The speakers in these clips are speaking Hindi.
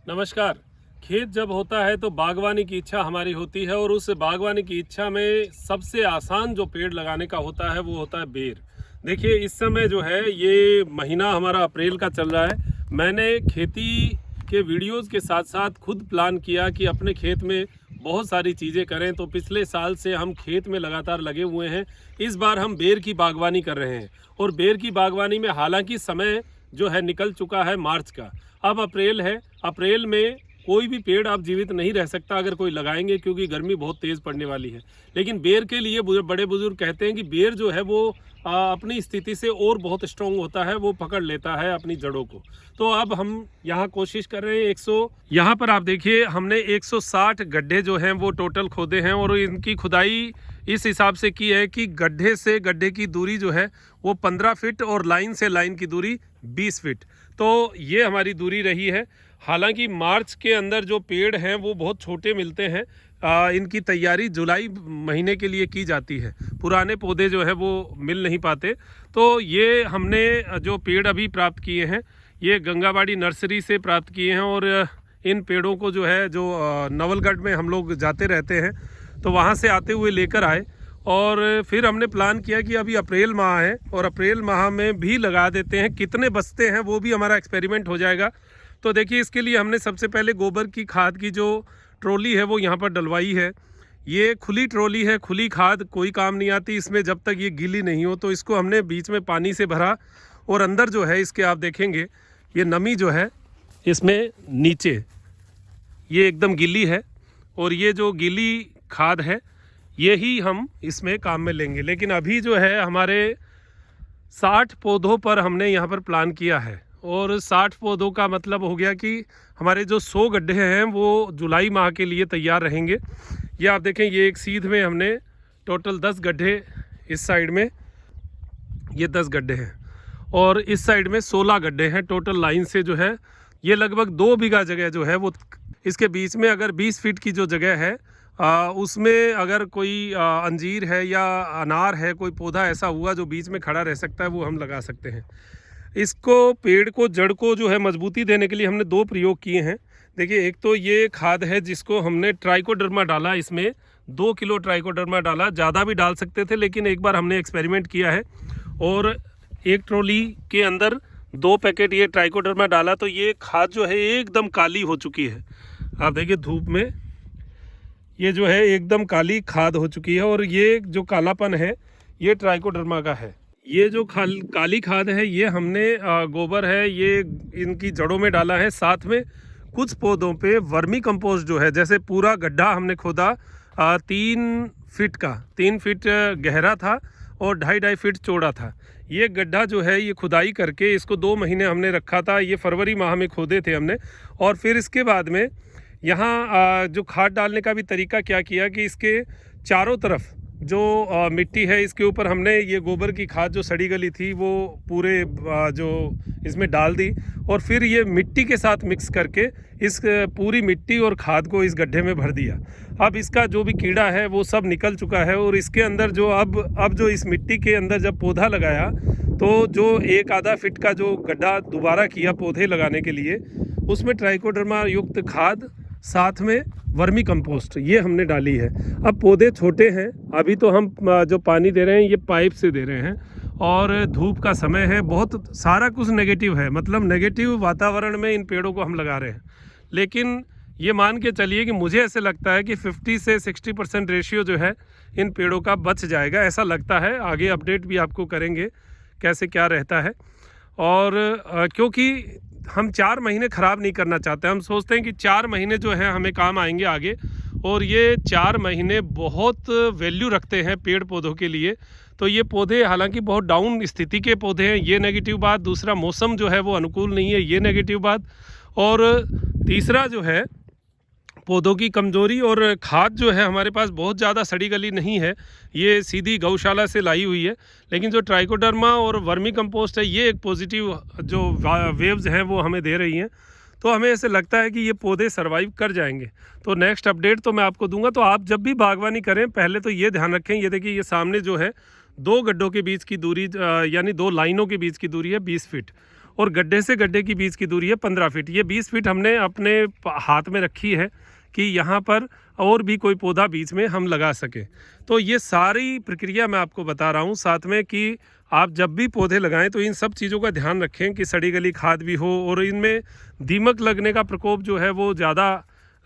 नमस्कार। खेत जब होता है तो बागवानी की इच्छा हमारी होती है और उस बागवानी की इच्छा में सबसे आसान जो पेड़ लगाने का होता है वो होता है बेर। देखिए इस समय जो है ये महीना हमारा अप्रैल का चल रहा है। मैंने खेती के वीडियोस के साथ साथ खुद प्लान किया कि अपने खेत में बहुत सारी चीज़ें करें, तो पिछले साल से हम खेत में लगातार लगे हुए हैं। इस बार हम बेर की बागवानी कर रहे हैं और बेर की बागवानी में हालांकि समय जो है निकल चुका है मार्च का, अब अप्रैल है। अप्रैल में कोई भी पेड़ आप जीवित नहीं रह सकता अगर कोई लगाएंगे, क्योंकि गर्मी बहुत तेज़ पड़ने वाली है। लेकिन बेर के लिए बड़े बुजुर्ग कहते हैं कि बेर जो है वो अपनी स्थिति से और बहुत स्ट्रॉन्ग होता है, वो पकड़ लेता है अपनी जड़ों को। तो अब हम यहाँ कोशिश कर रहे हैं 100, यहाँ पर आप देखिए हमने 160 गड्ढे जो हैं वो टोटल खोदे हैं और इनकी खुदाई इस हिसाब से की है कि गड्ढे से गड्ढे की दूरी जो है वो 15 फीट और लाइन से लाइन की दूरी 20 फीट। तो ये हमारी दूरी रही है। हालांकि मार्च के अंदर जो पेड़ हैं वो बहुत छोटे मिलते हैं। इनकी तैयारी जुलाई महीने के लिए की जाती है, पुराने पौधे जो है वो मिल नहीं पाते। तो ये हमने जो पेड़ अभी प्राप्त किए हैं ये गंगाबाड़ी नर्सरी से प्राप्त किए हैं और इन पेड़ों को जो है जो नवलगढ़ में हम लोग जाते रहते हैं तो वहाँ से आते हुए लेकर आए और फिर हमने प्लान किया कि अभी अप्रैल माह है और अप्रैल माह में भी लगा देते हैं। कितने बचते हैं वो भी हमारा एक्सपेरिमेंट हो जाएगा। तो देखिए इसके लिए हमने सबसे पहले गोबर की खाद की जो ट्रॉली है वो यहाँ पर डलवाई है। ये खुली ट्रॉली है, खुली खाद कोई काम नहीं आती इसमें जब तक ये गीली नहीं हो। तो इसको हमने बीच में पानी से भरा और अंदर जो है इसके आप देखेंगे ये नमी जो है इसमें नीचे ये एकदम गीली है और ये जो गीली खाद है ये ही हम इसमें काम में लेंगे। लेकिन अभी जो है हमारे 60 पौधों पर हमने यहाँ पर प्लान किया है और 60 पौधों का मतलब हो गया कि हमारे जो 100 गड्ढे हैं वो जुलाई माह के लिए तैयार रहेंगे। ये आप देखें ये एक सीध में हमने टोटल 10 गड्ढे, इस साइड में ये 10 गड्ढे हैं और इस साइड में 16 गड्ढे हैं टोटल लाइन से जो है। ये लगभग 2 बीघा जगह जो है वो, इसके बीच में अगर 20 फीट की जो जगह है उसमें अगर कोई अंजीर है या अनार है, कोई पौधा ऐसा हुआ जो बीच में खड़ा रह सकता है वो हम लगा सकते हैं। इसको पेड़ को जड़ को जो है मजबूती देने के लिए हमने 2 प्रयोग किए हैं। देखिए एक तो ये खाद है जिसको हमने ट्राइकोडर्मा डाला, इसमें 2 किलो ट्राइकोडर्मा डाला, ज़्यादा भी डाल सकते थे लेकिन एक बार हमने एक्सपेरिमेंट किया है और एक ट्रॉली के अंदर 2 पैकेट ये ट्राइकोडर्मा डाला। तो ये खाद जो है एकदम काली हो चुकी है। आप देखिए धूप में ये जो है एकदम काली खाद हो चुकी है और ये जो कालापन है ये ट्राइकोडर्मा का है। ये जो काली खाद है ये हमने गोबर है ये इनकी जड़ों में डाला है। साथ में कुछ पौधों पे वर्मी कंपोस्ट जो है, जैसे पूरा गड्ढा हमने खोदा 3 फीट गहरा था और 2.5 फीट चौड़ा था। ये गड्ढा जो है ये खुदाई करके इसको 2 महीने हमने रखा था। ये फरवरी माह में खोदे थे हमने और फिर इसके बाद में यहाँ जो खाद डालने का भी तरीका क्या किया कि इसके चारों तरफ जो मिट्टी है इसके ऊपर हमने ये गोबर की खाद जो सड़ी गली थी वो पूरे जो इसमें डाल दी और फिर ये मिट्टी के साथ मिक्स करके इस पूरी मिट्टी और खाद को इस गड्ढे में भर दिया। अब इसका जो भी कीड़ा है वो सब निकल चुका है और इसके अंदर जो अब जो इस मिट्टी के अंदर जब पौधा लगाया तो जो 1-आधा फीट का जो गड्ढा दोबारा किया पौधे लगाने के लिए, उसमें ट्राइकोडर्मा युक्त खाद साथ में वर्मी कंपोस्ट ये हमने डाली है। अब पौधे छोटे हैं, अभी तो हम जो पानी दे रहे हैं ये पाइप से दे रहे हैं और धूप का समय है, बहुत सारा कुछ नेगेटिव है, मतलब नेगेटिव वातावरण में इन पेड़ों को हम लगा रहे हैं। लेकिन ये मान के चलिए कि मुझे ऐसे लगता है कि 50 से 60% रेशियो जो है इन पेड़ों का बच जाएगा, ऐसा लगता है। आगे अपडेट भी आपको करेंगे कैसे क्या रहता है। और क्योंकि हम 4 महीने ख़राब नहीं करना चाहते, हम सोचते हैं कि 4 महीने जो है हमें काम आएंगे आगे, और ये 4 महीने बहुत वैल्यू रखते हैं पेड़ पौधों के लिए। तो ये पौधे हालांकि बहुत डाउन स्थिति के पौधे हैं, ये नेगेटिव बात। दूसरा मौसम जो है वो अनुकूल नहीं है, ये नेगेटिव बात। और तीसरा जो है पौधों की कमज़ोरी, और खाद जो है हमारे पास बहुत ज़्यादा सड़ी गली नहीं है, ये सीधी गौशाला से लाई हुई है। लेकिन जो ट्राइकोडर्मा और वर्मी कंपोस्ट है ये एक पॉजिटिव जो वेव्स हैं वो हमें दे रही हैं। तो हमें ऐसे लगता है कि ये पौधे सर्वाइव कर जाएंगे। तो नेक्स्ट अपडेट तो मैं आपको दूंगा। तो आप जब भी बागवानी करें पहले तो ये ध्यान रखें, ये देखिए ये सामने जो है 2 गड्ढों के बीच की दूरी यानी 2 लाइनों के बीच की दूरी है 20 फीट, और गड्ढे से गड्ढे की बीच की दूरी है 15 फीट। ये 20 फीट हमने अपने हाथ में रखी है कि यहाँ पर और भी कोई पौधा बीच में हम लगा सकें। तो ये सारी प्रक्रिया मैं आपको बता रहा हूँ, साथ में कि आप जब भी पौधे लगाएं तो इन सब चीज़ों का ध्यान रखें कि सड़ी गली खाद भी हो, और इनमें दीमक लगने का प्रकोप जो है वो ज़्यादा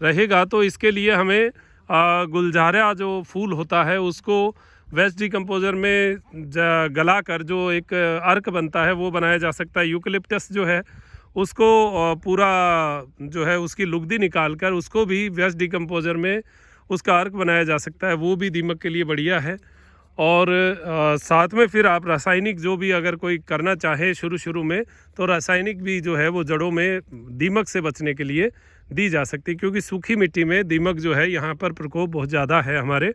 रहेगा। तो इसके लिए हमें गुलजारा जो फूल होता है उसको वेस्ट डिकम्पोजर में गला कर जो एक अर्क बनता है वो बनाया जा सकता है। यूकलिप्टस जो है उसको पूरा जो है उसकी लुगदी निकाल कर उसको भी वेस्ट डिकम्पोजर में उसका अर्क बनाया जा सकता है, वो भी दीमक के लिए बढ़िया है। और साथ में फिर आप रासायनिक जो भी अगर कोई करना चाहे शुरू में, तो रासायनिक भी जो है वो जड़ों में दीमक से बचने के लिए दी जा सकती है, क्योंकि सूखी मिट्टी में दीमक जो है यहाँ पर प्रकोप बहुत ज़्यादा है हमारे।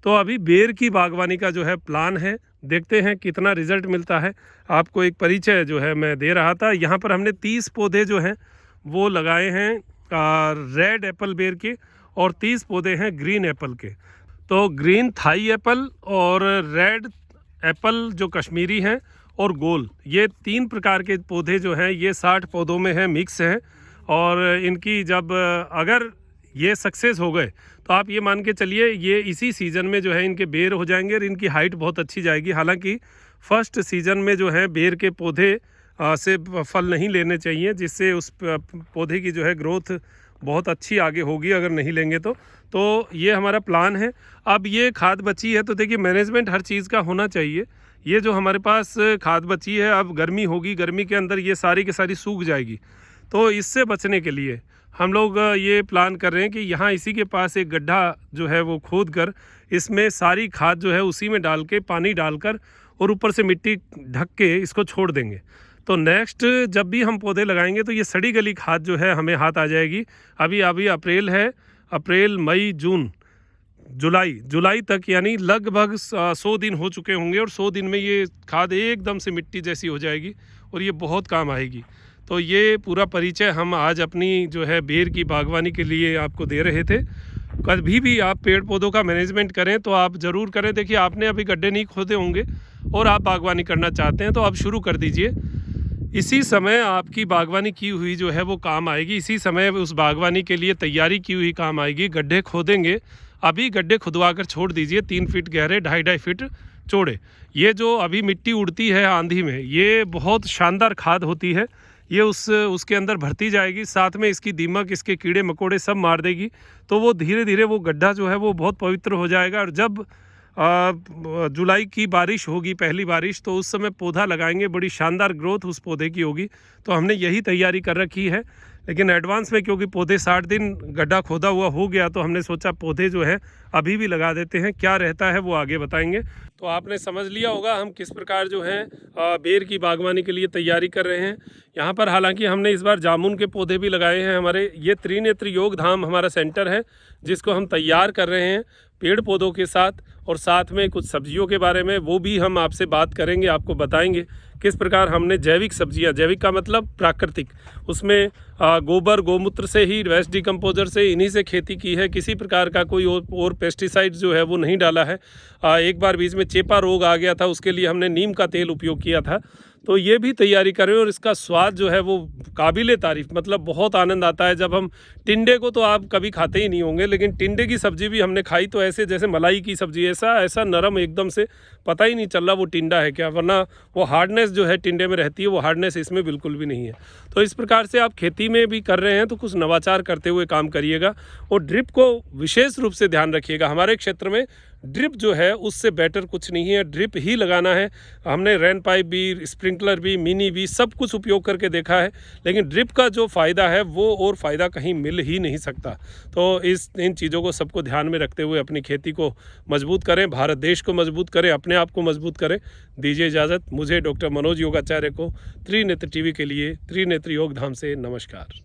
तो अभी बेर की बागवानी का जो है प्लान है, देखते हैं कितना रिजल्ट मिलता है। आपको एक परिचय जो है मैं दे रहा था। यहाँ पर हमने 30 पौधे जो हैं वो लगाए हैं रेड एप्पल बेर के, और 30 पौधे हैं ग्रीन एप्पल के। तो ग्रीन थाई एप्पल और रेड एप्पल जो कश्मीरी हैं और गोल, ये 3 प्रकार के पौधे जो हैं ये 60 पौधों में हैं, मिक्स हैं। और इनकी जब अगर ये सक्सेस हो गए तो आप ये मान के चलिए ये इसी सीज़न में जो है इनके बेर हो जाएंगे और इनकी हाइट बहुत अच्छी जाएगी। हालांकि फर्स्ट सीज़न में जो है बेर के पौधे से फल नहीं लेने चाहिए, जिससे उस पौधे की जो है ग्रोथ बहुत अच्छी आगे होगी अगर नहीं लेंगे तो ये हमारा प्लान है। अब ये खाद बची है तो देखिए मैनेजमेंट हर चीज़ का होना चाहिए। ये जो हमारे पास खाद बची है, अब गर्मी होगी, गर्मी के अंदर ये सारी की सारी सूख जाएगी। तो इससे बचने के लिए हम लोग ये प्लान कर रहे हैं कि यहाँ इसी के पास एक गड्ढा जो है वो खोद कर इसमें सारी खाद जो है उसी में डाल के पानी डालकर और ऊपर से मिट्टी ढक के इसको छोड़ देंगे। तो नेक्स्ट जब भी हम पौधे लगाएंगे तो ये सड़ी गली खाद जो है हमें हाथ आ जाएगी। अभी अप्रैल है, अप्रैल मई जून जुलाई तक, यानी लगभग 100 दिन हो चुके होंगे, और 100 दिन में ये खाद एकदम से मिट्टी जैसी हो जाएगी और ये बहुत काम आएगी। तो ये पूरा परिचय हम आज अपनी जो है बेर की बागवानी के लिए आपको दे रहे थे। कभी भी आप पेड़ पौधों का मैनेजमेंट करें तो आप ज़रूर करें। देखिए आपने अभी गड्ढे नहीं खोदे होंगे और आप बागवानी करना चाहते हैं तो आप शुरू कर दीजिए। इसी समय आपकी बागवानी की हुई जो है वो काम आएगी, इसी समय उस बागवानी के लिए तैयारी की हुई काम आएगी। गड्ढे खोदेंगे, अभी गड्ढे खुदवा कर छोड़ दीजिए 3 फीट गहरे, 2.5 फीट चौड़े। ये जो अभी मिट्टी उड़ती है आंधी में, ये बहुत शानदार खाद होती है। ये उसके अंदर भरती जाएगी, साथ में इसकी दीमक, इसके कीड़े मकोड़े सब मार देगी। तो वो धीरे धीरे वो गड्ढा जो है वो बहुत पवित्र हो जाएगा। और जब जुलाई की बारिश होगी, पहली बारिश, तो उस समय पौधा लगाएंगे, बड़ी शानदार ग्रोथ उस पौधे की होगी। तो हमने यही तैयारी कर रखी है, लेकिन एडवांस में, क्योंकि पौधे 60 दिन गड्ढा खोदा हुआ हो गया, तो हमने सोचा पौधे जो है अभी भी लगा देते हैं। क्या रहता है वो आगे बताएंगे। तो आपने समझ लिया होगा हम किस प्रकार जो है बेर की बागवानी के लिए तैयारी कर रहे हैं। यहाँ पर हालांकि हमने इस बार जामुन के पौधे भी लगाए हैं। हमारे ये त्रिनेत्र योग धाम हमारा सेंटर है, जिसको हम तैयार कर रहे हैं पेड़ पौधों के साथ, और साथ में कुछ सब्जियों के बारे में वो भी हम आपसे बात करेंगे, आपको बताएंगे किस प्रकार हमने जैविक सब्जियां, जैविक का मतलब प्राकृतिक, उसमें गोबर गौमूत्र से ही, वेस्ट डिकम्पोजर से, इन्हीं से खेती की है। किसी प्रकार का कोई और पेस्टिसाइड जो है वो नहीं डाला है। एक बार बीच में चेपा रोग आ गया था, उसके लिए हमने नीम का तेल उपयोग किया था। तो ये भी तैयारी करें, और इसका स्वाद जो है वो काबिले तारीफ़, मतलब बहुत आनंद आता है। जब हम टिंडे को तो आप कभी खाते ही नहीं होंगे, लेकिन टिंडे की सब्ज़ी भी हमने खाई तो ऐसे जैसे मलाई की सब्ज़ी, ऐसा नरम एकदम से, पता ही नहीं चल रहा वो टिंडा है क्या, वरना वो हार्डनेस जो है टिंडे में रहती है वो हार्डनेस इसमें बिल्कुल भी नहीं है। तो इस प्रकार से आप खेती में भी कर रहे हैं तो कुछ नवाचार करते हुए काम करिएगा, और ड्रिप को विशेष रूप से ध्यान रखिएगा। हमारे क्षेत्र में ड्रिप जो है उससे बेटर कुछ नहीं है, ड्रिप ही लगाना है। हमने रेन पाइप भी, स्प्रिंकलर भी, मिनी भी, सब कुछ उपयोग करके देखा है, लेकिन ड्रिप का जो फ़ायदा है वो और फ़ायदा कहीं मिल ही नहीं सकता। तो इन चीज़ों को सबको ध्यान में रखते हुए अपनी खेती को मजबूत करें, भारत देश को मजबूत करें, अपने आप को मजबूत करें। दीजिए इजाज़त। मुझे डॉक्टर मनोज योगाचार्य को त्रिनेत्र टीवी के लिए त्रिनेत्र योग धाम से नमस्कार।